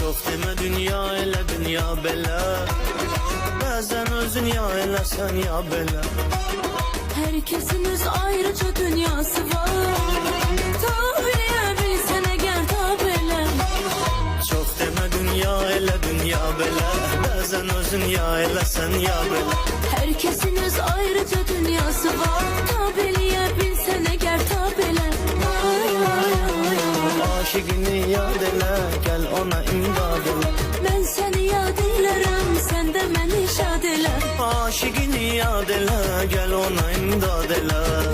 Çok deme dünya elə dünya belə, bəzən özün ya eləsən ya belə. Herkesin öz ayrıca dünyası var. Tabiye bilsen eğer tabele. Çok deme dünya elə dünya belə, bəzən özün ya eləsən ya belə. Herkesin öz ayrıca dünyası var. Tabeliye bilsen eğer tabele. Ay ay ay ay. Aşıqını yad elə, gəl ona imdad elə. Ben seni yad eylerim, sen de beni şad elə. Aşıqını yad elə, gəl ona imdad elə.